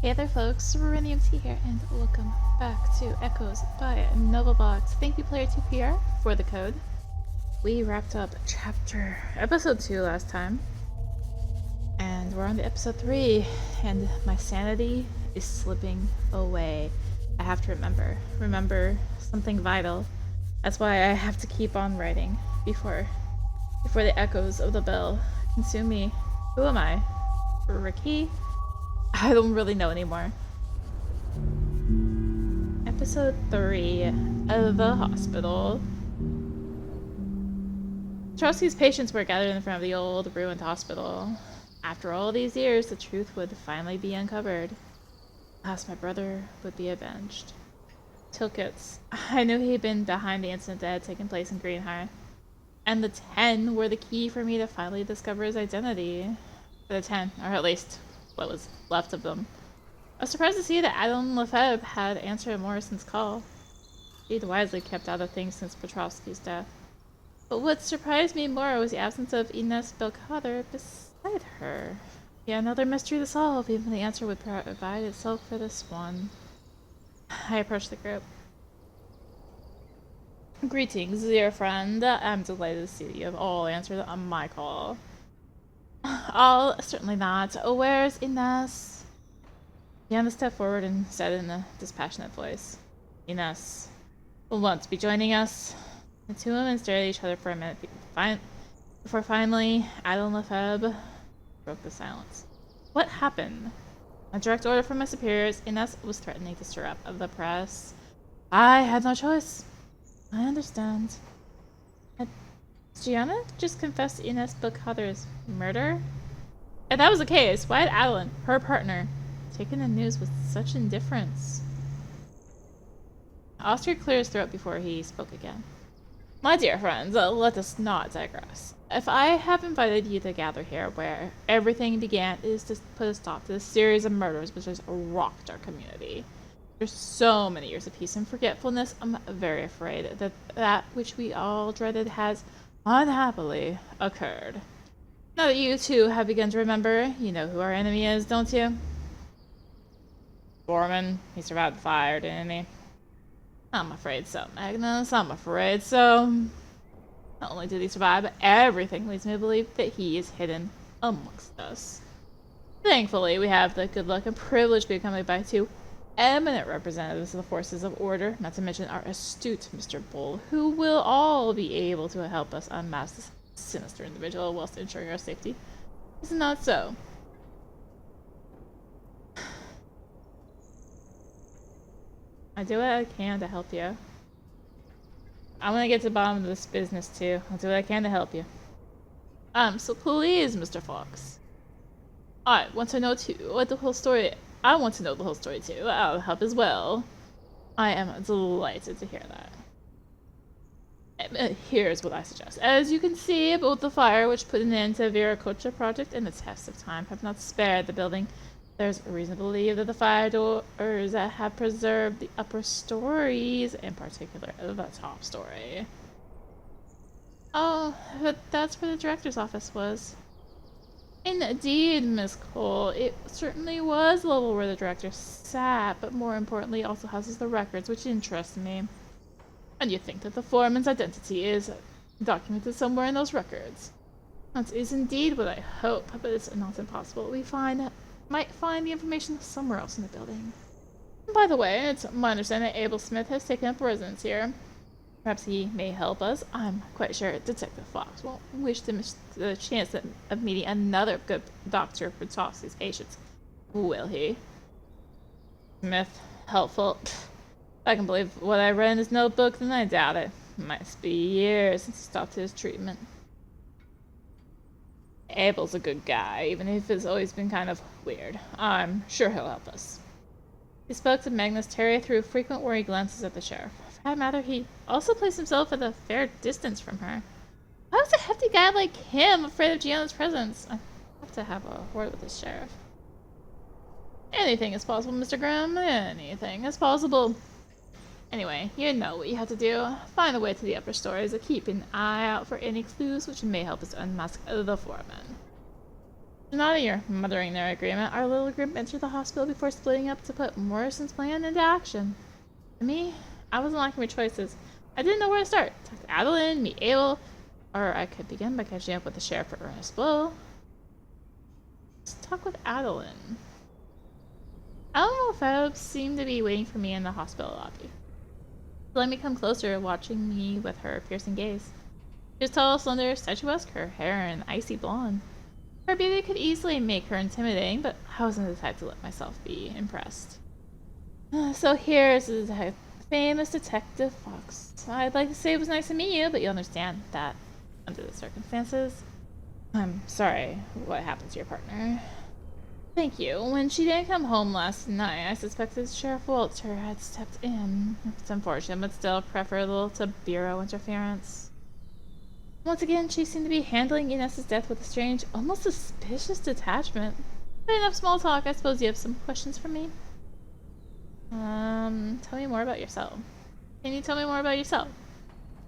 Hey there folks, Serenium T here, and welcome back to Echoes by Novelbox. Thank you Player2PR for the code. We wrapped up episode 2 last time, and we're on to episode 3, and my sanity is slipping away. I have to remember something vital. That's why I have to keep on writing before the echoes of the bell consume me. Who am I? Ricky? I don't really know anymore. Episode 3 of the hospital. Trotsky's patients were gathered in front of the old, ruined hospital. After all these years, the truth would finally be uncovered. Alas, my brother would be avenged. Tilkits. I knew he'd been behind the incident that had taken place in Greenhearth. And the 10 were the key for me to finally discover his identity. For the 10, or at least what was left of them. I was surprised to see that Adam Lefebvre had answered Morrison's call. He'd wisely kept out of things since Petrovsky's death. But what surprised me more was the absence of Ines Belkader beside her. Yeah, another mystery to solve, even the answer would provide itself for this one. I approached the group. Greetings, dear friend. I'm delighted to see you have all answered on my call. Certainly not. Where's Ines? Yana stepped forward and said in a dispassionate voice, Ines will want to be joining us. The two women stared at each other for a minute before finally Adam Lefebvre broke the silence. What happened? A direct order from my superiors, Ines was threatening to stir up the press. I had no choice. I understand. Had Gianna just confessed Ines Belkader's murder? If that was the case, why had Adeline, her partner, taken the news with such indifference? Oscar cleared his throat before he spoke again. My dear friends, let us not digress. If I have invited you to gather here where everything began, it is to put a stop to the series of murders which has rocked our community. There's so many years of peace and forgetfulness, I'm very afraid that that which we all dreaded has unhappily occurred. Now that you two have begun to remember, you know who our enemy is, don't you? Foreman. He survived the fire, didn't he? I'm afraid so, Magnus. I'm afraid so. Not only did he survive, but everything leads me to believe that he is hidden amongst us. Thankfully, we have the good luck and privilege to be accompanied by two eminent representatives of the forces of order, not to mention our astute Mr. Bull, who will all be able to help us unmask this sinister individual whilst ensuring our safety. Is it not so? I do what I can to help you. I want to get to the bottom of this business too. I'll do what I can to help you. So please, Mr. Fox. I want to know too what the whole story. I want to know the whole story too. I'll help as well. I am delighted to hear that. Here's what I suggest. As you can see, both the fire which put an end to the Veracocha Project and the test of time have not spared the building. There's reason to believe that the fire doors have preserved the upper stories, in particular the top story. Oh, but that's where the director's office was. Indeed, Miss Cole, it certainly was the level where the director sat, but more importantly also houses the records, which interest me. And you think that the foreman's identity is documented somewhere in those records? That is indeed what I hope, but it's not impossible. We might find the information somewhere else in the building. And by the way, it's my understanding that Abel Smith has taken up residence here. Perhaps he may help us. I'm quite sure Detective Fox won't wish to miss the chance of meeting another good doctor for Tossie's patients, will he? Smith, helpful. I can believe what I read in his notebook, then I doubt it. It might be years since he stopped his treatment. Abel's a good guy, even if it's always been kind of weird. I'm sure he'll help us. He spoke to Magnus Terry through frequent worried glances at the sheriff. For that matter, he also placed himself at a fair distance from her. Why was a hefty guy like him afraid of Gianna's presence? I have to have a word with the sheriff. Anything is possible, Mr. Graham. Anything is possible. Anyway, you know what you have to do. Find a way to the upper stories and keep an eye out for any clues which may help us unmask the foreman. Not in your mothering their agreement, our little group entered the hospital before splitting up to put Morrison's plan into action. To me, I wasn't liking my choices. I didn't know where to start. Talk to Adeline, meet Abel, or I could begin by catching up with the sheriff at Ernest Blow. Let's talk with Adeline. Eleanor Phelps seemed to be waiting for me in the hospital lobby. She let me come closer, watching me with her piercing gaze. She was tall, slender, statuesque, her hair an icy blonde. Her beauty could easily make her intimidating, but I wasn't the type to let myself be impressed. So here's the famous Detective Fox. I'd like to say it was nice to meet you, but you'll understand that, under the circumstances, I'm sorry what happened to your partner. Thank you. When she didn't come home last night, I suspected Sheriff Walter had stepped in. It's unfortunate, but still preferable to bureau interference. Once again, she seemed to be handling Inez's death with a strange, almost suspicious detachment. But enough small talk. I suppose you have some questions for me? Tell me more about yourself. Can you tell me more about yourself?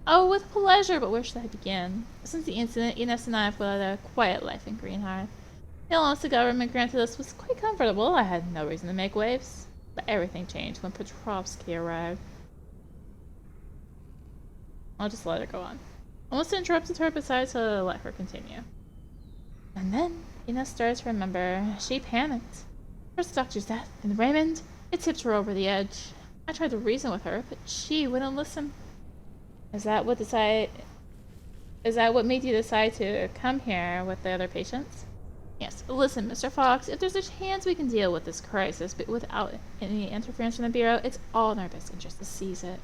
Oh, with pleasure, but where should I begin? Since the incident, Inez and I have led a quiet life in Greenhearth. The allowance the government granted us was quite comfortable. I had no reason to make waves. But everything changed when Petrovsky arrived. I'll just let her go on. Almost interrupted her, but decided to let her continue. And then Inez started to remember. She panicked. First the doctor's death, and Raymond. It tipped her over the edge. I tried to reason with her, but she wouldn't listen. Is that what made you decide to come here with the other patients? Yes. Listen, Mr. Fox, if there's a chance we can deal with this crisis but without any interference from the Bureau, it's all in our best interest to seize it.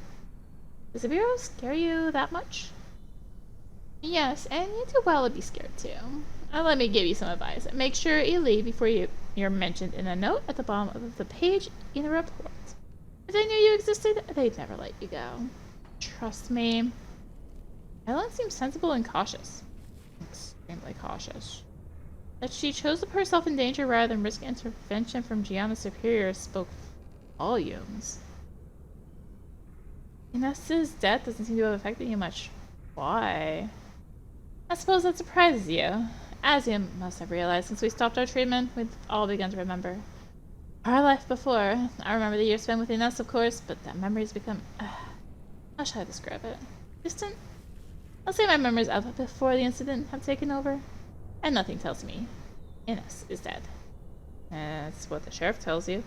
Does the Bureau scare you that much? Yes, and you do well to be scared too. Let me give you some advice. Make sure you leave before you're mentioned in a note at the bottom of the page in the report. If they knew you existed, they'd never let you go. Trust me. Ellen seems sensible and cautious. Extremely cautious. That she chose to put herself in danger rather than risk intervention from Gianna's superiors spoke volumes. Inez's death doesn't seem to have affected you much. Why? I suppose that surprises you. As you must have realized, since we stopped our treatment, we've all begun to remember our life before. I remember the years spent with Inez, of course, but that memory's become... how shall I describe it? Distant? I'll say my memories of before the incident have taken over. And nothing tells me Inez is dead. That's what the sheriff tells you.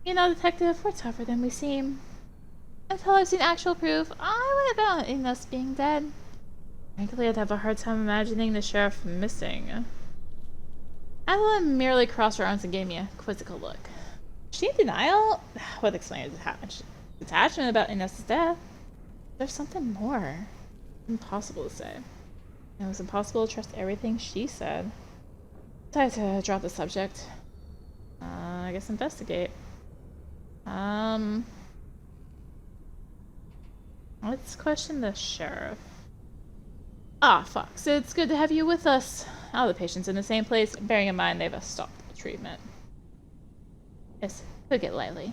You know, Detective, we're tougher than we seem. Until I've seen actual proof, I would have found Inez being dead. Frankly, I'd have a hard time imagining the sheriff missing. Adeline merely crossed her arms and gave me a quizzical look. Is she in denial? What explains detachment about Inez's death? There's something more. Impossible to say. It was impossible to trust everything she said. I decided to drop the subject. I guess investigate. Let's question the sheriff. Ah, Fox, it's good to have you with us. All the patients in the same place, bearing in mind they've stopped the treatment. Yes, took it lightly.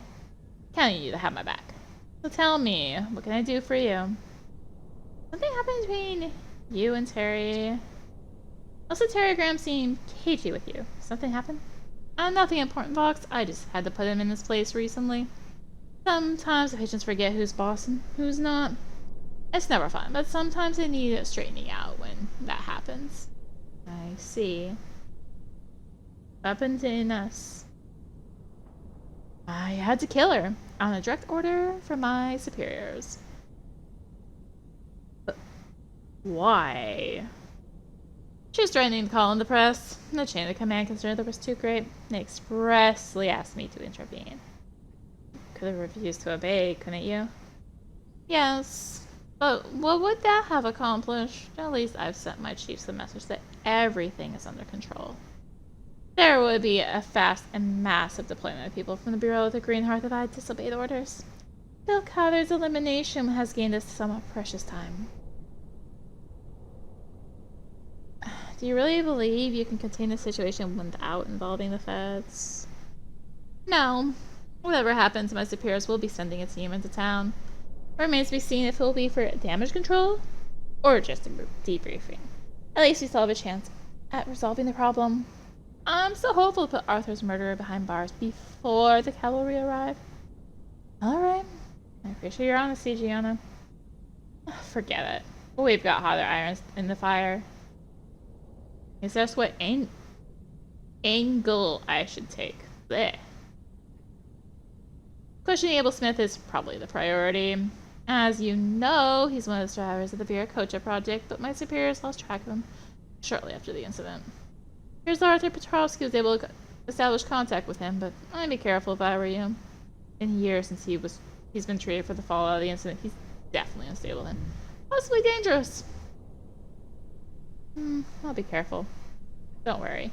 Counting you to have my back. So tell me, what can I do for you? Something happened between you and Terry. Also, Terry Graham seemed cagey with you. Something happened? Nothing important, Fox. I just had to put him in this place recently. Sometimes the patients forget who's boss and who's not. It's never fun, but sometimes they need straightening out when that happens. I see. What happened to Inez? I had to kill her on a direct order from my superiors. But why? She was threatening to call in the press. The chain of command considered that was too great. They expressly asked me to intervene. Could have refused to obey, couldn't you? Yes. But what would that have accomplished? At least I've sent my chiefs the message that everything is under control. There would be a fast and massive deployment of people from the Bureau to Greenhearth if I had disobeyed orders. Bill Cotter's elimination has gained us some precious time. Do you really believe you can contain the situation without involving the feds? No. Whatever happens, my superiors will be sending a team into town. It remains to be seen if it will be for damage control or just a debriefing. At least we still have a chance at resolving the problem. I'm still hopeful to put Arthur's murderer behind bars before the cavalry arrive. Alright. I appreciate your honesty, Gianna. Forget it. We've got hotter irons in the fire. Is that what angle I should take? Blech. Questioning Abel Smith is probably the priority. As you know, he's one of the survivors of the Veracocha Project, but my superiors lost track of him shortly after the incident. Here's Arthur Petrovsky was able to establish contact with him, but I'd be careful if I were you. In years since he's been treated for the fallout of the incident, he's definitely unstable and possibly dangerous. I'll be careful. Don't worry.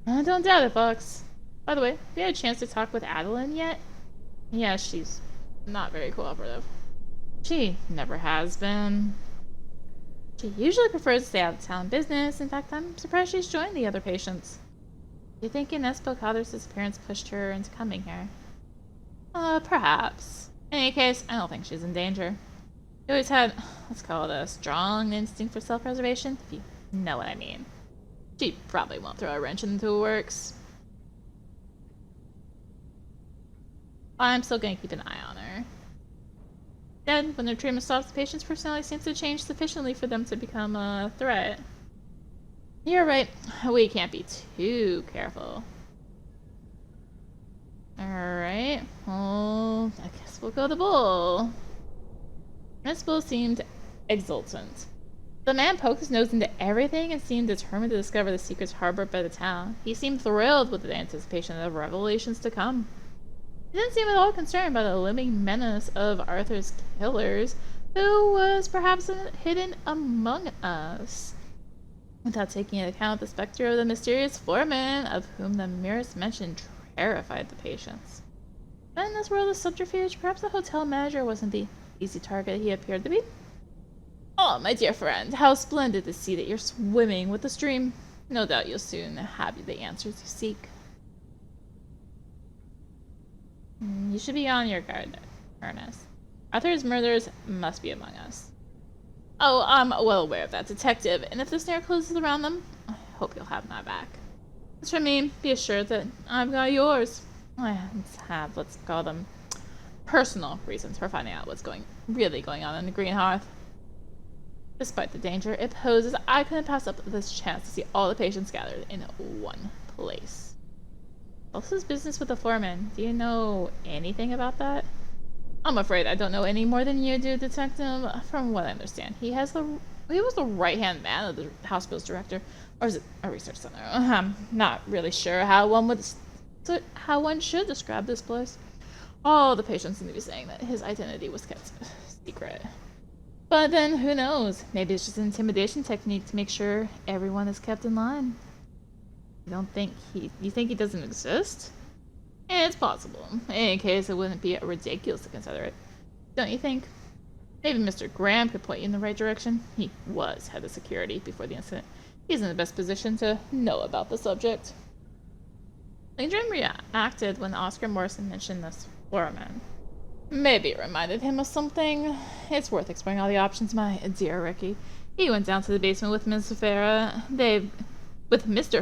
Don't doubt it, Fox. By the way, have you had a chance to talk with Adeline yet? Yeah, she's not very cooperative. She never has been. She usually prefers to stay out of town business. In fact, I'm surprised she's joined the other patients. Do you think Ines Belcader's disappearance pushed her into coming here? Perhaps. In any case, I don't think she's in danger. She always had, let's call it a strong instinct for self-preservation, if you know what I mean. She probably won't throw a wrench into the works. I'm still gonna keep an eye on her. Then, when their treatment stops, the patient's personality seems to change sufficiently for them to become a threat. You're right. We can't be too careful. Alright. Well, I guess we'll go to Bull. Miss Bull seemed exultant. The man poked his nose into everything and seemed determined to discover the secrets harbored by the town. He seemed thrilled with the anticipation of revelations to come. He didn't seem at all concerned by the looming menace of Arthur's killers, who was perhaps hidden among us. Without taking into account the specter of the mysterious foreman, of whom the merest mention terrified the patients. But in this world of subterfuge, perhaps the hotel manager wasn't the easy target he appeared to be. Oh, my dear friend, how splendid to see that you're swimming with the stream. No doubt you'll soon have the answers you seek. You should be on your guard, Ernest. Arthur's murderers must be among us. Oh, I'm well aware of that, Detective, and if the snare closes around them, I hope you'll have my back. As for me, be assured that I've got yours. I have, let's call them, personal reasons for finding out what's really going on in the Greenhearth. Despite the danger it poses, I couldn't pass up this chance to see all the patients gathered in one place. What's his business with the foreman? Do you know anything about that? I'm afraid I don't know any more than you do, Detective. From what I understand, he was the right-hand man of the hospital's director, or is it a research center? I'm not really sure how one should describe this place. All the patients seem to be saying that his identity was kept secret. But then, who knows? Maybe it's just an intimidation technique to make sure everyone is kept in line. You think he doesn't exist? It's possible. In any case, it wouldn't be ridiculous to consider it. Don't you think? Maybe Mr. Graham could point you in the right direction. He was head of security before the incident. He's in the best position to know about the subject. Landrum reacted when Oscar Morrison mentioned this foreman. Maybe it reminded him of something. It's worth exploring all the options, my dear Ricky. He went down to the basement with Mr.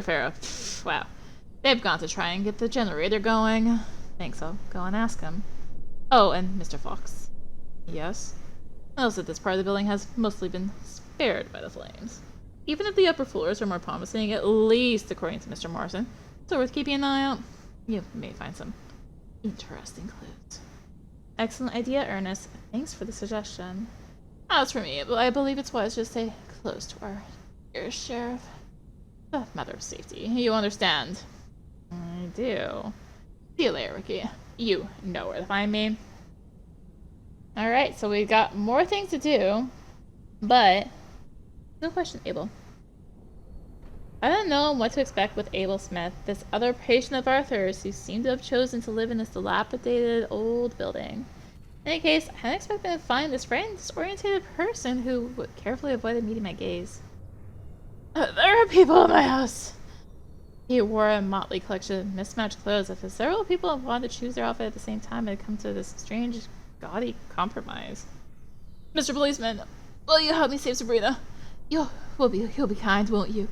Farah. Wow. They've gone to try and get the generator going. Thanks, I'll go and ask him. Oh, and Mr. Fox. Yes? Notice that this part of the building has mostly been spared by the flames. Even if the upper floors are more promising, at least according to Mr. Morrison, so worth keeping an eye out. You may find some interesting clues. Excellent idea, Ernest. Thanks for the suggestion. As for me, I believe it's wise to stay close to our dear sheriff. A matter of safety, you understand? I do. See you later, Ricky. You know where to find me. Alright, so we've got more things to do, but no question, Abel. I don't know what to expect with Abel Smith, this other patient of Arthur's who seemed to have chosen to live in this dilapidated old building. In any case, I hadn't expected to find this frightened, disorientated person who would carefully avoid meeting my gaze. There are people in my house! He wore a motley collection of mismatched clothes. If several people wanted to choose their outfit at the same time, it had come to this strange, gaudy compromise. Mr. Policeman, will you help me save Sabrina? You'll be kind, won't you?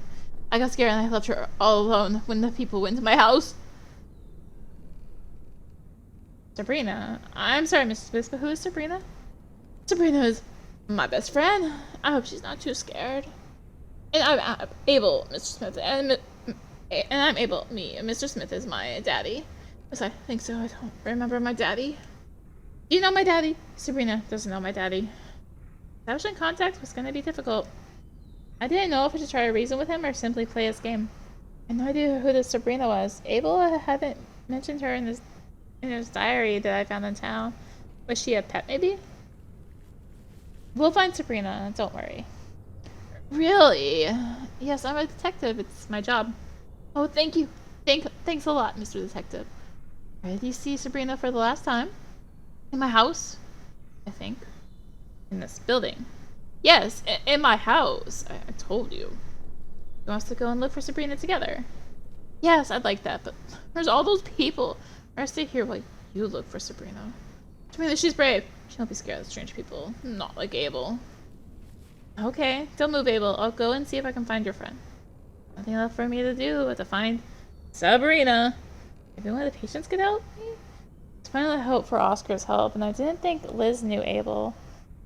I got scared and I left her all alone when the people went to my house. Sabrina. I'm sorry, Mrs. Smith, but who is Sabrina? Sabrina is my best friend. I hope she's not too scared. And I'm Abel, Mr. Smith, and I'm Abel. Mr. Smith is my daddy. Yes, I think so. I don't remember my daddy. Do you know my daddy? Sabrina doesn't know my daddy. Establishing contact was going to be difficult. I didn't know if I should try to reason with him or simply play his game. I had no idea who this Sabrina was. Abel hadn't mentioned her in his diary that I found in town. Was she a pet, maybe? We'll find Sabrina, don't worry. Really? Yes, I'm a detective. It's my job. Oh, thank you. Thanks a lot, Mr. Detective. Where did you see Sabrina for the last time? In my house, I think. In this building. Yes, in my house. I told you. You want us to go and look for Sabrina together? Yes, I'd like that, but there's all those people. Or stay here while you look for Sabrina. Sabrina, she's brave. She won't be scared of strange people. Not like Abel. Okay, don't move, Abel. I'll go and see if I can find your friend. Nothing left for me to do but to find Sabrina. Maybe one of the patients could help me? I was finally hope for Oscar's help, and I didn't think Liz knew Abel.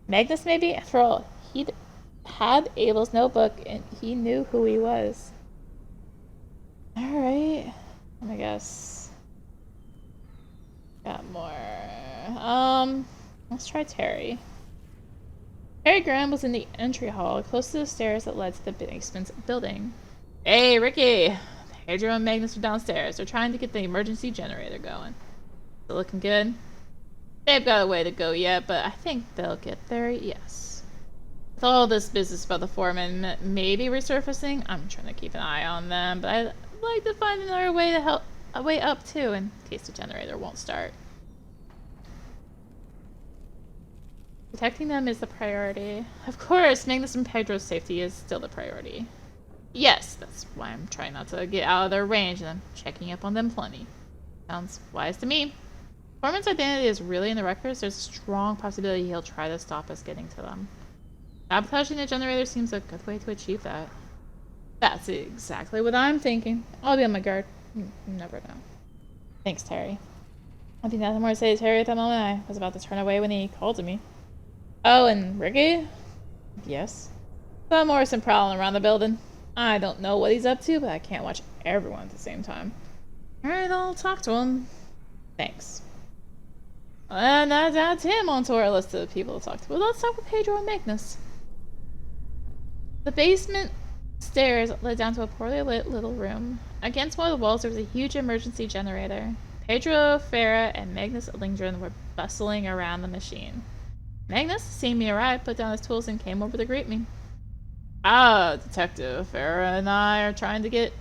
Magnus, maybe? After all, he'd had Abel's notebook, and he knew who he was. Alright. I guess. Got more. Let's try Terry. Terry Graham was in the entry hall, close to the stairs that led to the basement building. Hey, Ricky! Pedro and Magnus are downstairs. They're trying to get the emergency generator going. Still looking good? They've got a way to go yet, but I think they'll get there, yes. With all this business about the foreman maybe resurfacing, I'm trying to keep an eye on them, but I'd like to find another way to help, a way up too, in case the generator won't start. Protecting them is the priority. Of course, Magnus and Pedro's safety is still the priority. Yes, that's why I'm trying not to get out of their range, and I'm checking up on them plenty. Sounds wise to me. Foreman's identity is really in the records. There's a strong possibility he'll try to stop us getting to them. Sabotaging the generator seems a good way to achieve that. That's exactly what I'm thinking. I'll be on my guard. You never know. Thanks, Terry. I think nothing more to say to Terry at that moment. I was about to turn away when he called to me. Oh, and Ricky? Yes? Some Morrison prowling around the building. I don't know what he's up to, but I can't watch everyone at the same time. Alright, I'll talk to him. Thanks. And that adds him onto our list of people to talk to. But let's talk with Pedro and Magnus. The basement stairs led down to a poorly lit little room. Against one of the walls there was a huge emergency generator. Pedro, Farah, and Magnus Lindgren were bustling around the machine. Magnus, seeing me arrive, put down his tools and came over to greet me. Ah, Detective, Farah and I are trying to get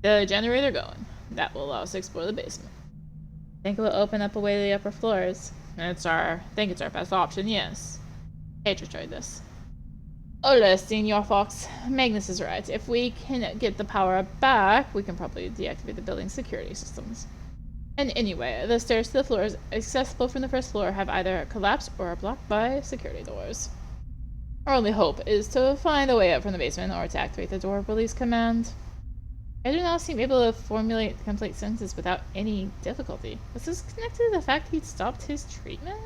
the generator going. That will allow us to explore the basement. I think it will open up a way to the upper floors. I think it's our best option, yes. Pedro tried this. Hola, Senor Fox. Magnus is right. If we can get the power back, we can probably deactivate the building's security systems. And anyway, the stairs to the floors accessible from the first floor have either collapsed or are blocked by security doors. Our only hope is to find a way up from the basement or to activate the door release command. I do not seem able to formulate complete sentences without any difficulty. Was this connected to the fact he'd stopped his treatment?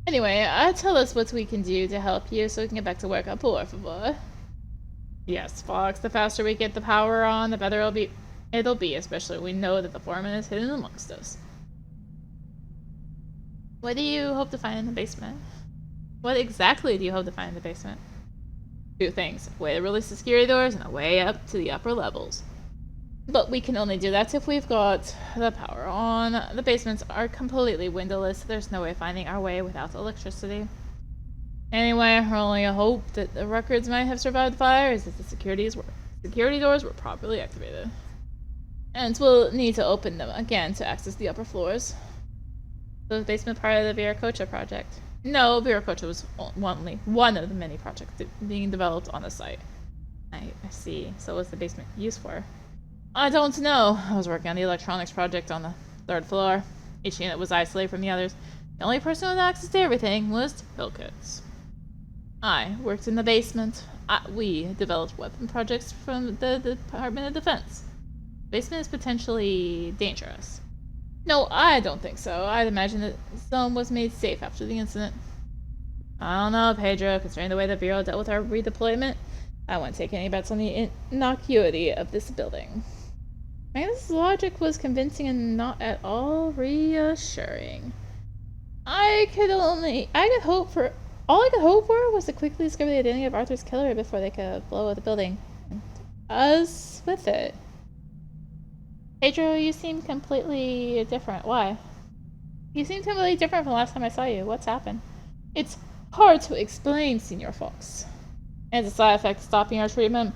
Anyway, tell us what we can do to help you so we can get back to work, por favor. Yes, Fox, the faster we get the power on, the better it'll be, especially when we know that the foreman is hidden amongst us. What do you hope to find in the basement? What exactly do you hope to find in the basement? Two things. A way to release the security doors and a way up to the upper levels. But we can only do that if we've got the power on. The basements are completely windowless, so there's no way of finding our way without electricity. Anyway, our only hope that the records might have survived the fire is that the security doors were properly activated. And we'll need to open them again to access the upper floors. So the basement part of the Veracocha Project. No, Veracocha was only one of the many projects being developed on the site. I see. So what's the basement used for? I don't know. I was working on the electronics project on the third floor. Each unit was isolated from the others. The only person with access to everything was Hillkits. I worked in the basement. We developed weapon projects from the Department of Defense. Basement is potentially dangerous. No, I don't think so. I'd imagine that the zone was made safe after the incident. I don't know, Pedro. Considering the way the Bureau dealt with our redeployment, I wouldn't take any bets on the innocuity of this building. Magnus' logic was convincing and not at all reassuring. All I could hope for was to quickly discover the identity of Arthur's killer before they could blow up the building. And us with it. Pedro, you seem completely different. Why? You seem completely different from the last time I saw you. What's happened? It's hard to explain, Senior Fox. It's a side effect of stopping our treatment.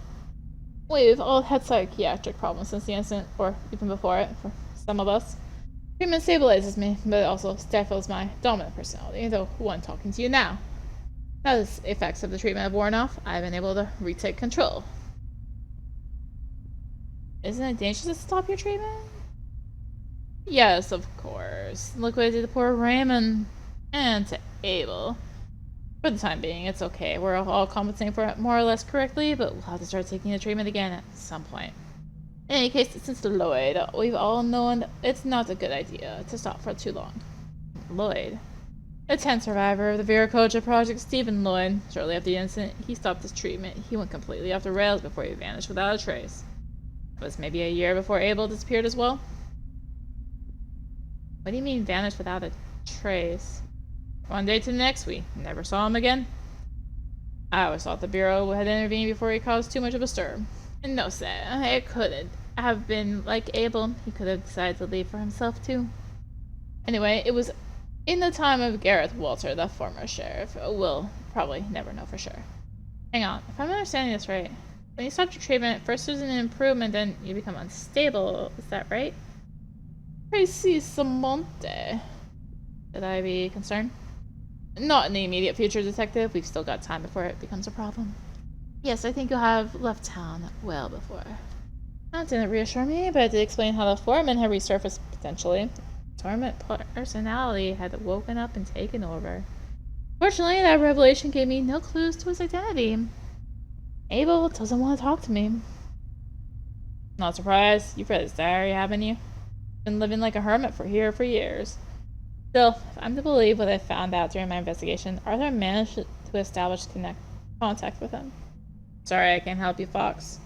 We've all had psychiatric problems since the incident, or even before it, for some of us. Treatment stabilizes me, but it also stifles my dominant personality, the one talking to you now. Now the effects of the treatment have worn off, I've been able to retake control. Isn't it dangerous to stop your treatment? Yes, of course. Look what I did to poor Raymond. And to Abel. For the time being, it's okay. We're all compensating for it more or less correctly, but we'll have to start taking the treatment again at some point. In any case, since Lloyd, we've all known it's not a good idea to stop for too long. Lloyd. The 10th survivor of the Veracocha Project, Stephen Lloyd. Shortly after the incident, he stopped his treatment. He went completely off the rails before he vanished without a trace. It was maybe a year before Abel disappeared as well. What do you mean vanished without a trace? One day to the next, we never saw him again. I always thought the Bureau had intervened before he caused too much of a stir. And no, Sam, it couldn't have been like Abel. He could have decided to leave for himself, too. Anyway, it was in the time of Gareth Walter, the former sheriff. We'll probably never know for sure. Hang on, if I'm understanding this right, when you stop your treatment, first there's an improvement, then you become unstable. Is that right? Precisamente. Should I be concerned? Not in the immediate future, Detective. We've still got time before it becomes a problem. Yes, I think you'll have left town well before. That didn't reassure me, but it did explain how the foreman had resurfaced potentially. Torment personality had woken up and taken over. Fortunately, that revelation gave me no clues to his identity. Abel doesn't want to talk to me. Not surprised. You've read his diary, haven't you? Been living like a hermit for years. Still, if I'm to believe what I found out during my investigation, Arthur managed to establish contact with him. Sorry, I can't help you, Fox.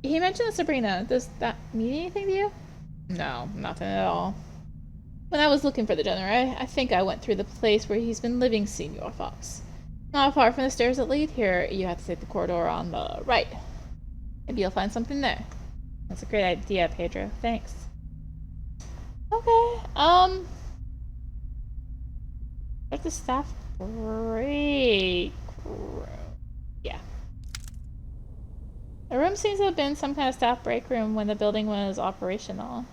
He mentioned Sabrina. Does that mean anything to you? No, nothing at all. When I was looking for the general, I think I went through the place where he's been living, Senior Fox. Not far from the stairs that lead here, you have to take the corridor on the right. Maybe you'll find something there. That's a great idea, Pedro. Thanks. Okay, Where's the staff break room? Yeah. The room seems to have been some kind of staff break room when the building was operational.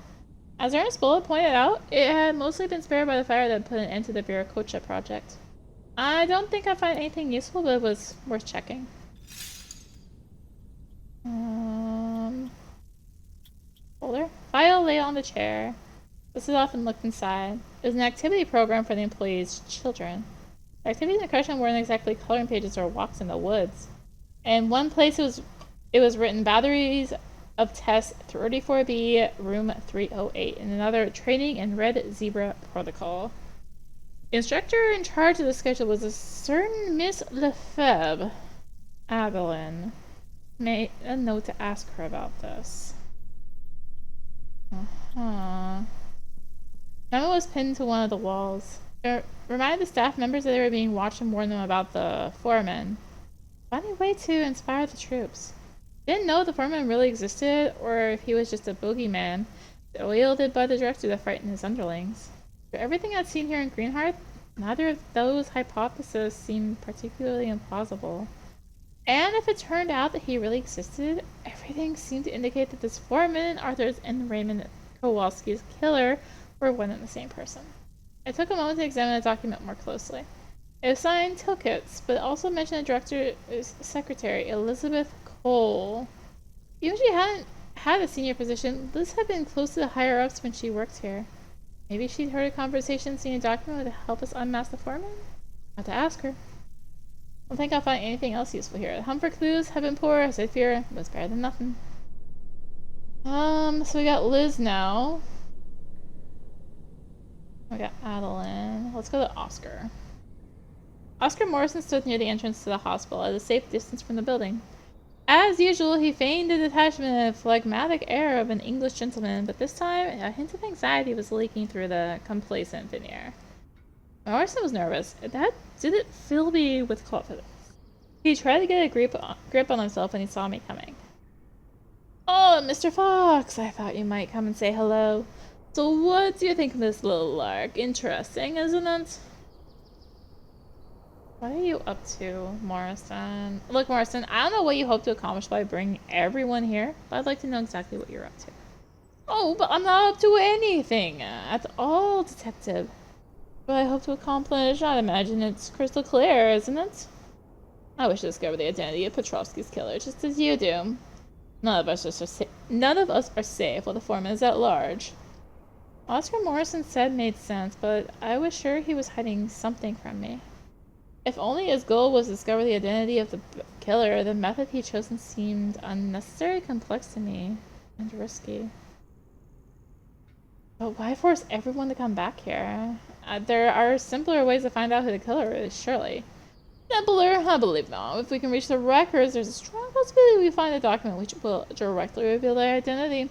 As Ernest Bullitt pointed out, it had mostly been spared by the fire that put an end to the Veracocha Project. I don't think I find anything useful, but it was worth checking. Folder? File lay on the chair. This is often looked inside. It was an activity program for the employees' children. The activities in question weren't exactly coloring pages or walks in the woods. In one place it was written Boundaries of Test 34B, Room 308, and another Training in Red Zebra Protocol. The instructor in charge of the schedule was a certain Miss Lefebvre. Adeline made a note to ask her about this. Memo was pinned to one of the walls. It reminded the staff members that they were being watched and warned them about the foreman. Funny way to inspire the troops. Didn't know the foreman really existed, or if he was just a boogeyman wielded by the director to frighten his underlings. For everything I'd seen here in Greenhearth, neither of those hypotheses seemed particularly implausible. And if it turned out that he really existed, everything seemed to indicate that this foreman, Arthur's and Raymond Kowalski's killer, were one and the same person. I took a moment to examine the document more closely. It was signed Tilkits, but it also mentioned the director's secretary, Elizabeth Cole. Even if she hadn't had a senior position, Liz had been close to the higher-ups when she worked here. Maybe she'd heard a conversation, seen a document to help us unmask the foreman? I'll have to ask her. I don't think I'll find anything else useful here. The hunt for clues have been poor, as I fear, but it's better than nothing. So we got Liz now. We got Adeline. Let's go to Oscar. Oscar Morrison stood near the entrance to the hospital at a safe distance from the building. As usual, he feigned the detachment and phlegmatic air of an English gentleman, but this time a hint of anxiety was leaking through the complacent veneer. Morrison was nervous. That didn't fill me with confidence. He tried to get a grip on himself when he saw me coming. "Oh, Mr. Fox, I thought you might come and say hello. So what do you think of this little lark? Interesting, isn't it?" What are you up to, Morrison? Look, Morrison, I don't know what you hope to accomplish by bringing everyone here, but I'd like to know exactly what you're up to. Oh, but I'm not up to anything at all, Detective. What I hope to accomplish, I'd imagine it's crystal clear, isn't it? I wish to discover the identity of Petrovsky's killer, just as you do. None of us are safe while the foreman is at large. Oscar Morrison said made sense, but I was sure he was hiding something from me. If only his goal was to discover the identity of the killer, the method he chosen seemed unnecessarily complex to me and risky. But why force everyone to come back here? There are simpler ways to find out who the killer is, surely. Simpler? I believe not. If we can reach the records, there's a strong possibility we find a document which will directly reveal their identity.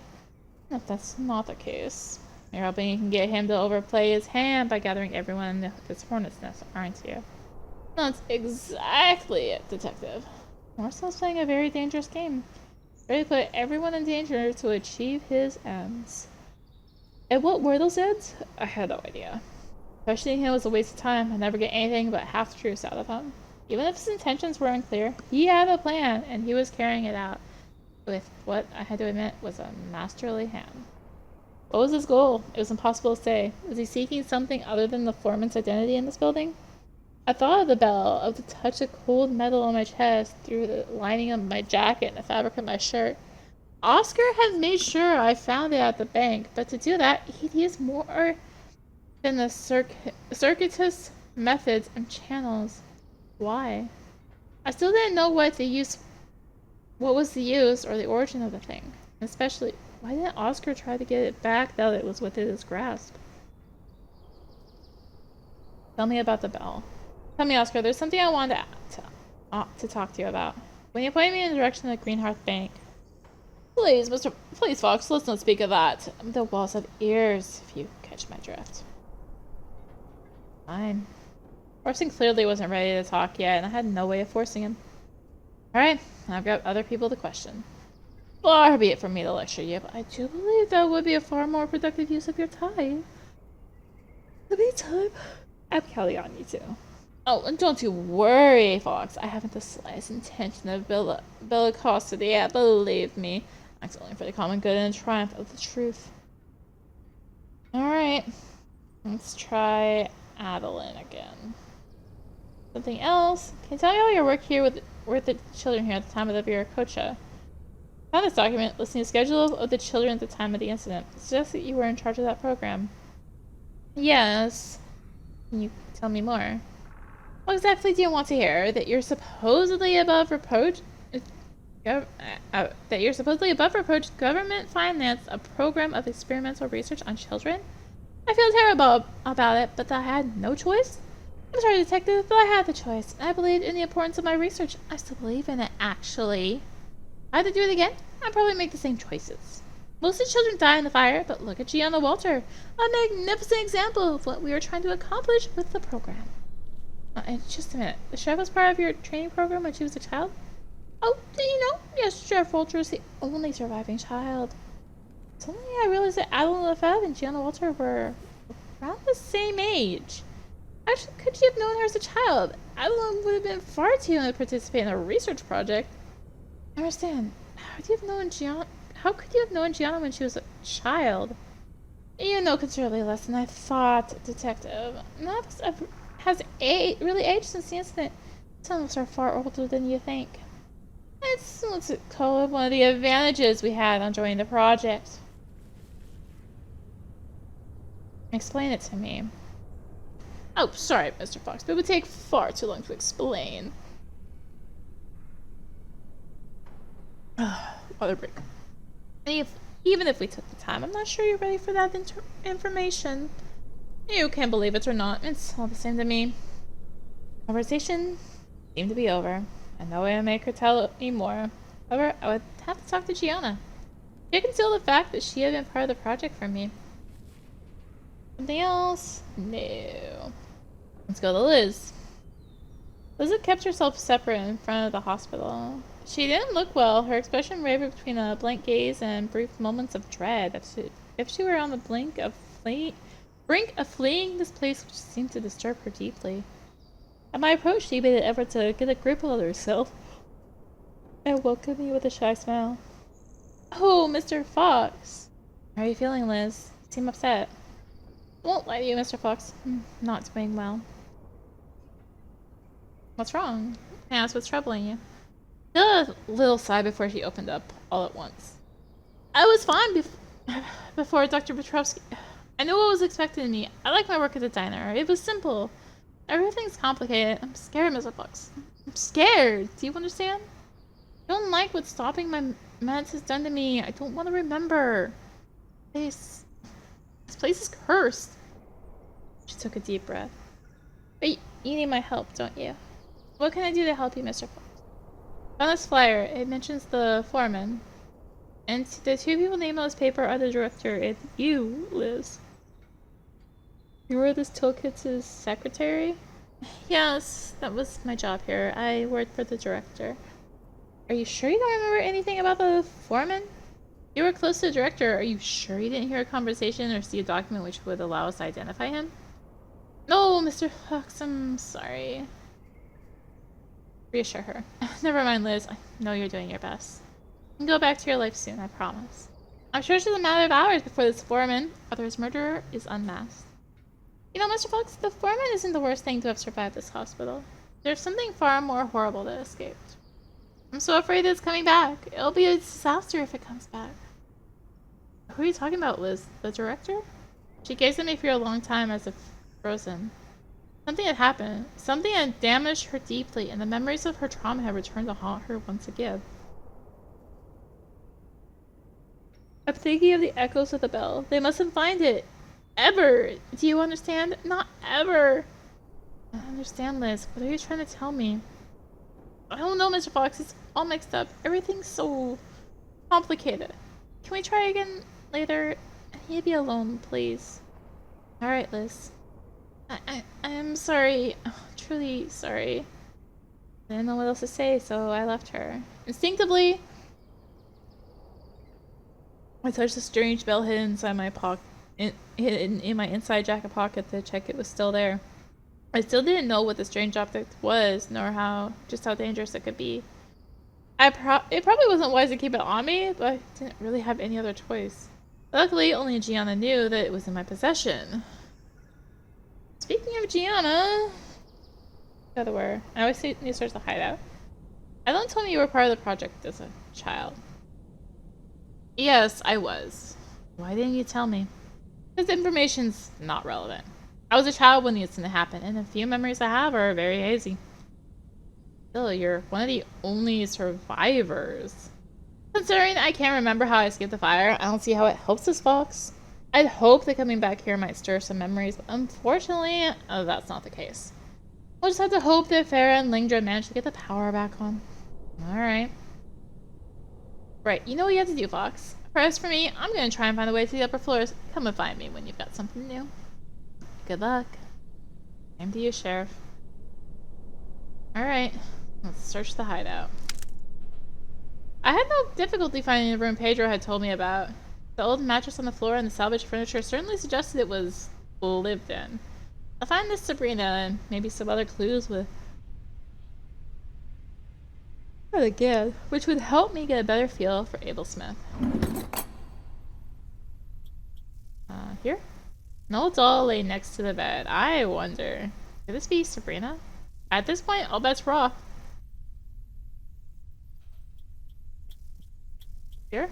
If that's not the case, you're hoping you can get him to overplay his hand by gathering everyone in this hornet's nest, aren't you? That's exactly it, Detective. Morrison's playing a very dangerous game. Ready to put everyone in danger to achieve his ends. And what were those ends? I had no idea. Questioning him was a waste of time. I'd never get anything but half-truths out of him. Even if his intentions were unclear, he had a plan, and he was carrying it out with what I had to admit was a masterly hand. What was his goal? It was impossible to say. Was he seeking something other than the foreman's identity in this building? I thought of the bell, of the touch of cold metal on my chest, through the lining of my jacket and the fabric of my shirt. Oscar had made sure I found it at the bank, but to do that, he'd use more than the circuitous methods and channels. Why? I still didn't know what was the use or the origin of the thing. Especially, why didn't Oscar try to get it back now that it was within his grasp? Tell me about the bell. Tell me, Oscar, there's something I wanted to talk to you about. When you pointed me in the direction of the Greenhearth Bank. Please, Fox, let's not speak of that. The walls have ears, if you catch my drift. Fine. Morrison clearly wasn't ready to talk yet, and I had no way of forcing him. Alright, I've got other people to question. Far be it from me to lecture you, but I do believe that would be a far more productive use of your time. In the meantime, I'm counting on you too. Oh, and don't you worry, Fox. I haven't the slightest intention of bellicosity yet, believe me. Acts only for the common good and the triumph of the truth. Alright. Let's try Adeline again. Something else? Can you tell me how your work here with the children here at the time of the Veracocha? I found this document listing the schedule of the children at the time of the incident. It suggests that you were in charge of that program. Yes. Can you tell me more? What exactly do you want to hear? That you're supposedly above reproach? That you're supposedly above reproach government financed a program of experimental research on children? I feel terrible about it, but I had no choice. I'm sorry, Detective, but I had the choice. I believed in the importance of my research. I still believe in it, actually. If I had to do it again, I'd probably make the same choices. Most of the children die in the fire, but look at Gianna Walter, a magnificent example of what we were trying to accomplish with the program. And just a minute, the chef was part of your training program when she was a child? Oh, did you know? Yes, Chef Walter is the only surviving child. Suddenly I realized that Adeline Lefebvre and Gianna Walter were around the same age. Actually, could you have known her as a child? Adeline would have been far too young to participate in a research project. I understand. How could you have known Gianna when she was a child? You know considerably less than I thought, Detective. None of us has really aged since the incident. Some of us are far older than you think. Let's call it one of the advantages we had on joining the project. Explain it to me. Oh, sorry, Mr. Fox, but it would take far too long to explain. water break. Even if we took the time, I'm not sure you're ready for that information. You can believe it or not, it's all the same to me. Conversation seemed to be over, and no way to make her tell me more. However, I would have to talk to Gianna. She concealed the fact that she had been part of the project from me. Something else? No. Let's go to Liz. Liz had kept herself separate in front of the hospital. She didn't look well. Her expression wavered between a blank gaze and brief moments of dread. If she were on the brink of fleeing this place, which seemed to disturb her deeply. At my approach, she made an effort to get a grip on herself and welcomed me with a shy smile. Oh, Mr. Fox. How are you feeling, Liz? You seem upset. Won't lie to you, Mr. Fox. I'm not doing well. What's wrong? I asked what's troubling you. She did a little sigh before she opened up all at once. I was fine before Dr. Petrovsky. I knew what was expected of me. I like my work at the diner. It was simple. Everything's complicated. I'm scared, Mr. Fox. I'm scared. Do you understand? I don't like what stopping my meds has done to me. I don't want to remember. This place is cursed. She took a deep breath. But you need my help, don't you? What can I do to help you, Mr. Fox? On this flyer, it mentions the foreman. And the two people named on this paper are the director and you, Liz. You were this toolkit's secretary? Yes, that was my job here. I worked for the director. Are you sure you don't remember anything about the foreman? You were close to the director. Are you sure you didn't hear a conversation or see a document which would allow us to identify him? No, Mr. Fox, I'm sorry. Reassure her. Never mind, Liz. I know you're doing your best. You can go back to your life soon, I promise. I'm sure it's just a matter of hours before this foreman, whether his murderer, is unmasked. You know, Mr. Fox, the foreman isn't the worst thing to have survived this hospital. There's something far more horrible that escaped. I'm so afraid it's coming back. It'll be a disaster if it comes back. Who are you talking about, Liz? The director? She gazed at me for a long time as if frozen. Something had happened. Something had damaged her deeply, and the memories of her trauma had returned to haunt her once again. I'm thinking of the echoes of the bell. They mustn't find it. Ever. Do you understand? Not ever. I understand, Liz. What are you trying to tell me? I don't know, Mr. Fox. It's all mixed up. Everything's so complicated. Can we try again later? I need to be alone, please. Alright, Liz. I'm sorry. Oh, truly sorry. I didn't know what else to say, so I left her. Instinctively, I touched the strange bell hidden inside my pocket, in my inside jacket pocket to check it was still there. I still didn't know what the strange object was, nor just how dangerous it could be. It probably wasn't wise to keep it on me, but I didn't really have any other choice. Luckily, only Gianna knew that it was in my possession. Speaking of Gianna, gotta where I always need to search the hideout. Ellen told me you were part of the project as a child. Yes, I was. Why didn't you tell me? Because the information's not relevant. I was a child when the incident happened, and the few memories I have are very hazy. Still, you're one of the only survivors. Considering I can't remember how I escaped the fire, I don't see how it helps this fox. I'd hope that coming back here might stir some memories, but unfortunately, that's not the case. We'll just have to hope that Farah and Lingdra manage to get the power back on. Alright. Right, you know what you have to do, Fox. First, for me, I'm gonna try and find a way to the upper floors. Come and find me when you've got something new. Good luck. Same to you, Sheriff. Alright, let's search the hideout. I had no difficulty finding the room Pedro had told me about. The old mattress on the floor and the salvaged furniture certainly suggested it was lived in. I'll find this Sabrina and maybe some other clues which would help me get a better feel for Abel Smith. Here? An old doll lay next to the bed. I wonder, could this be Sabrina? At this point, all bets were off. Here?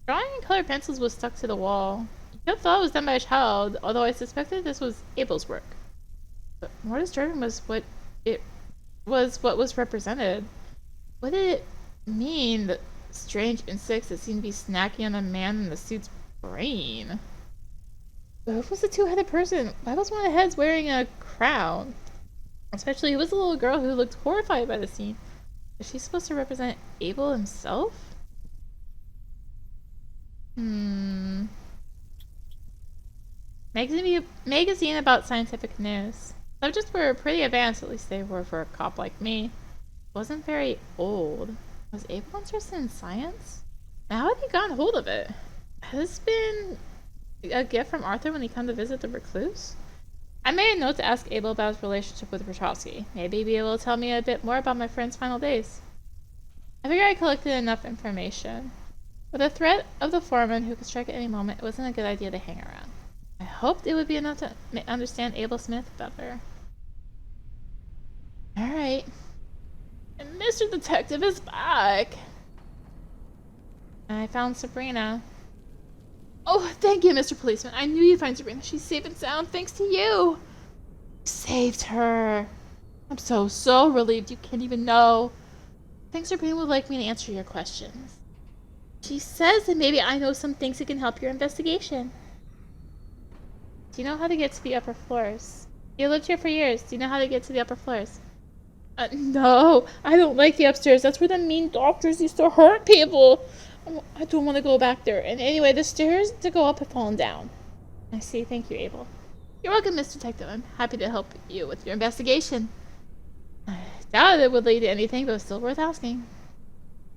Drawing in colored pencils was stuck to the wall. I thought it was done by a child, although I suspected this was Abel's work. But more disturbing was what was represented. What did it mean that Strange insects that seem to be snacking on the man in the suit's brain. But who was the two-headed person? Why was one of the heads wearing a crown? Especially, who was the little girl who looked horrified by the scene? Is she supposed to represent Abel himself? Magazine about scientific news. Subjects were pretty advanced, at least they were for a cop like me. Wasn't very old. Was Abel interested in science? Now how had he gotten hold of it? Has this been a gift from Arthur when he came to visit the recluse? I made a note to ask Abel about his relationship with Wachowski. Maybe he'd be able to tell me a bit more about my friend's final days. I figured I collected enough information. With the threat of the foreman who could strike at any moment, it wasn't a good idea to hang around. I hoped it would be enough to understand Abel Smith better. Alright. And Mr. Detective is back! I found Sabrina. Oh, thank you, Mr. Policeman. I knew you'd find Sabrina. She's safe and sound thanks to you. You saved her. I'm so relieved. You can't even know. I think Sabrina would like me to answer your questions. She says that maybe I know some things that can help your investigation. Do you know how to get to the upper floors? You lived here for years. Do you know how to get to the upper floors? No. I don't like the upstairs. That's where the mean doctors used to hurt people. I don't want to go back there. And anyway, the stairs to go up have fallen down. I see. Thank you, Abel. You're welcome, Mr. Detective. I'm happy to help you with your investigation. I doubt it would lead to anything, but it's still worth asking.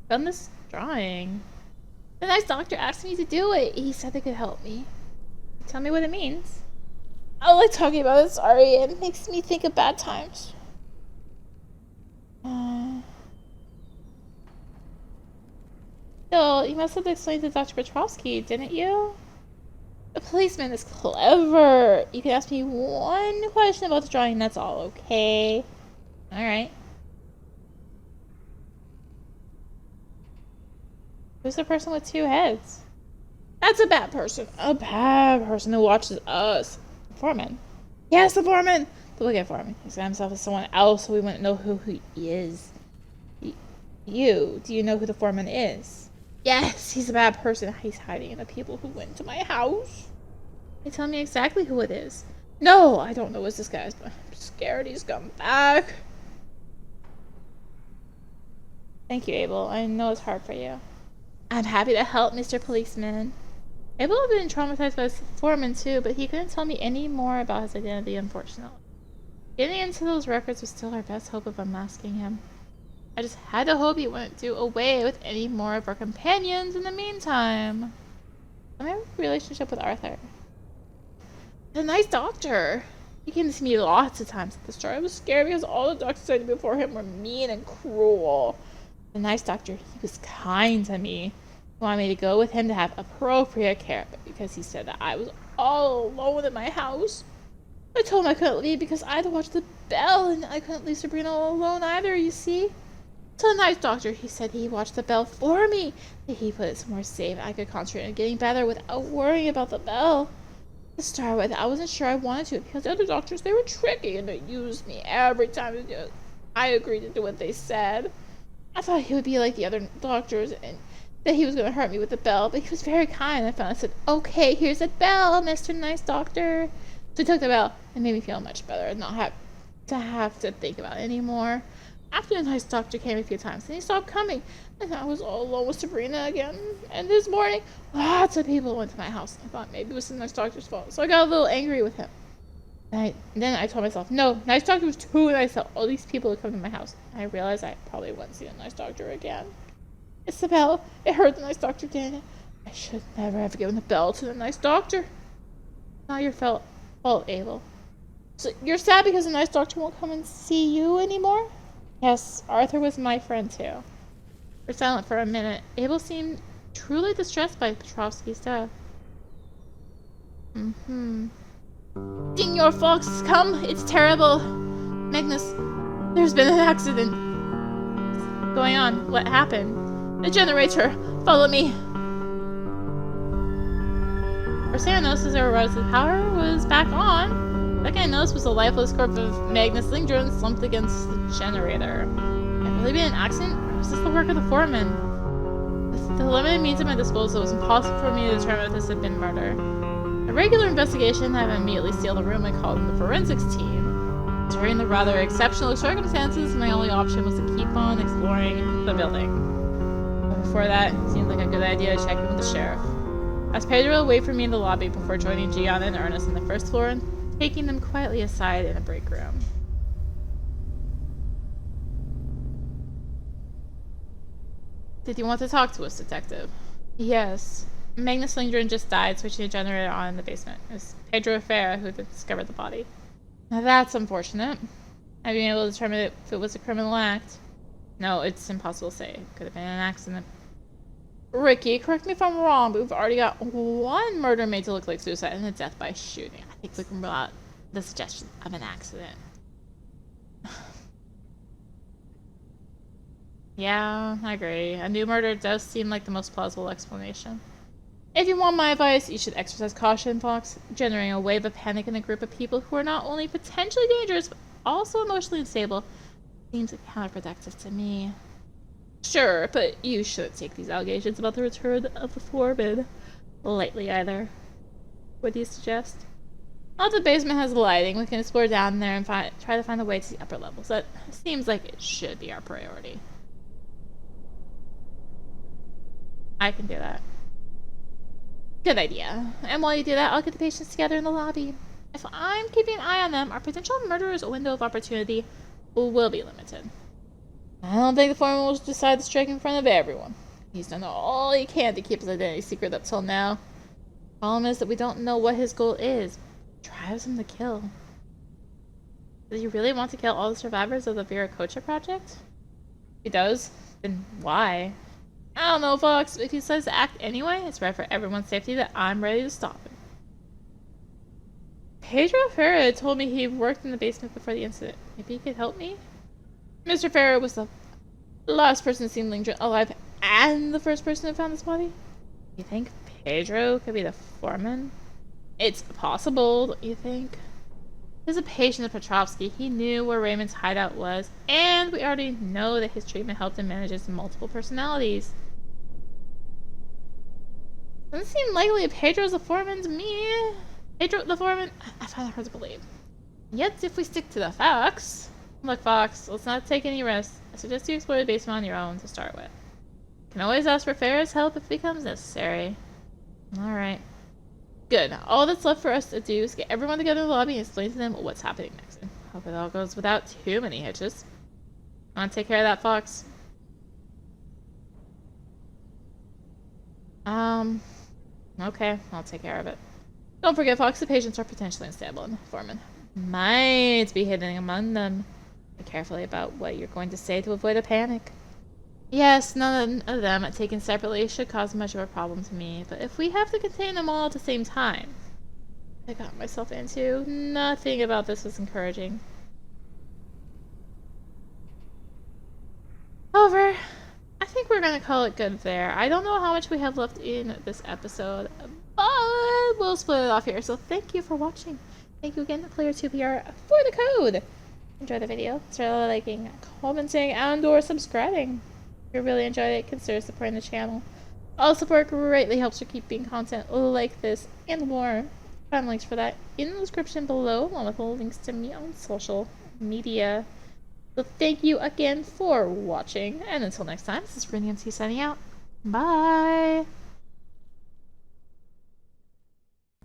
Found this drawing. The nice doctor asked me to do it. He said it could help me. Tell me what it means. I don't like talking about it. Sorry. It makes me think of bad times. Still, you must have explained to Dr. Petrovsky, didn't you? The policeman is clever. You can ask me one question about the drawing, that's all, okay? Alright. Who's the person with two heads? That's a bad person. A bad person who watches us. The foreman. Yes, the foreman! The wicked foreman. He's got himself as someone else so we wouldn't know who he is. Do you know who the foreman is? Yes, he's a bad person. He's hiding in the people who went to my house. They tell me exactly who it is. No, I don't know what's this guy's, but I'm scared he's come back. Thank you, Abel. I know it's hard for you. I'm happy to help, Mr. Policeman. Abel had been traumatized by his foreman too, but he couldn't tell me any more about his identity, unfortunately. Getting into those records was still our best hope of unmasking him. I just had to hope he wouldn't do away with any more of our companions in the meantime. I have a relationship with Arthur. The nice doctor. He came to see me lots of times at the start. I was scared because all the doctors I knew before him were mean and cruel. The nice doctor, he was kind to me. He wanted me to go with him to have appropriate care, but because he said that I was all alone in my house. I told him I couldn't leave because I had to watch the bell, and I couldn't leave Sabrina all alone either, you see? So the nice doctor, he said he watched the bell for me. That he put it somewhere safe. I could concentrate on getting better without worrying about the bell. To start with, I wasn't sure I wanted to because the other doctors, they were tricky and they used me every time I agreed to do what they said. I thought he would be like the other doctors and that he was going to hurt me with the bell, but he was very kind. I finally said, okay, here's the bell, Mr. Nice Doctor. So he took the bell and made me feel much better and not have to think about it anymore. After the nice doctor came a few times, and he stopped coming, and I was all alone with Sabrina again. And this morning, lots of people went to my house. I thought maybe it was the nice doctor's fault, so I got a little angry with him. And then I told myself, no, nice doctor was too nice. All these people would come to my house. I realized I probably wouldn't see the nice doctor again. It's the bell. It hurt the nice doctor, didn't it? I should never have given the bell to the nice doctor. Not your fault, Abel. So you're sad because the nice doctor won't come and see you anymore? Yes, Arthur was my friend too. We're silent for a minute. Abel seemed truly distressed by Petrovsky's death. Didn't your folks come? It's terrible. Magnus, there's been an accident. What's going on? What happened? The generator. Follow me. First thing I noticed as I realized the power was back on. Second I noticed was the lifeless corpse of Magnus Lindgren slumped against the generator. Had it really been an accident, or was this the work of the foreman? The the limited means at my disposal, it was impossible for me to determine if this had been murder. A regular investigation had immediately sealed the room. I called in the forensics team. During the rather exceptional circumstances, my only option was to keep on exploring the building. But before that, it seemed like a good idea to check in with the sheriff. As Pedro waited for me in the lobby before joining Gianna and Ernest on the first floor and taking them quietly aside in a break room. Did you want to talk to us, Detective? Yes. Magnus Lindgren just died, switching a generator on in the basement. It was Pedro Ferreira who discovered the body. Now that's unfortunate. Have you been able to determine if it was a criminal act? No, it's impossible to say. It could have been an accident. Ricky, correct me if I'm wrong, but we've already got one murder made to look like suicide and a death by shooting. I think we can rule out the suggestion of an accident. Yeah, I agree. A new murder does seem like the most plausible explanation. If you want my advice, you should exercise caution, Fox. Generating a wave of panic in a group of people who are not only potentially dangerous, but also emotionally unstable seems counterproductive to me. Sure, but you shouldn't take these allegations about the return of the foreman lightly either. What do you suggest? Now the basement has lighting. We can explore down there and try to find a way to the upper levels. That seems like it should be our priority. I can do that. Good idea. And while you do that, I'll get the patients together in the lobby. If I'm keeping an eye on them, our potential murderer's window of opportunity will be limited. I don't think the foreman will decide to strike in front of everyone. He's done all he can to keep his identity secret up till now. The problem is that we don't know what his goal is. What drives him to kill. Does he really want to kill all the survivors of the Veracocha Project? If he does, then why? I don't know, Fox. If he decides to act anyway, it's right for everyone's safety that I'm ready to stop him. Pedro Ferreira told me he worked in the basement before the incident. Maybe he could help me? Mr. Ferreira was the last person seen Lindgren alive and the first person who found his body? You think Pedro could be the foreman? It's possible, don't you think? He's a patient of Petrovsky. He knew where Raymond's hideout was, and we already know that his treatment helped him manage his multiple personalities. Doesn't seem likely if Pedro's the foreman to me. Pedro the foreman? I find it hard to believe. Yet, if we stick to the facts... Look, Fox, let's not take any risks. I suggest you explore the basement on your own to start with. You can always ask for Ferreira's help if it becomes necessary. Alright. Good. All that's left for us to do is get everyone together in the lobby and explain to them what's happening next. And hope it all goes without too many hitches. Want to take care of that, Fox? Okay, I'll take care of it. Don't forget, Fox, the patients are potentially unstable, and the foreman might be hidden among them. Be carefully about what you're going to say to avoid a panic. Yes, none of them taken separately should cause much of a problem to me, but if we have to contain them all at the same time, I got myself into, nothing about this is encouraging. However, I think we're going to call it good there. I don't know how much we have left in this episode, but we'll split it off here. So thank you for watching. Thank you again, Player2PR, for the code. Enjoy the video. Start liking, commenting, and or subscribing. If you really enjoyed it, consider supporting the channel. All support greatly helps for keeping content like this and more. Find links for that in the description below, along with links to me on social media. So thank you again for watching, and until next time, this is BrynMT signing out. Bye!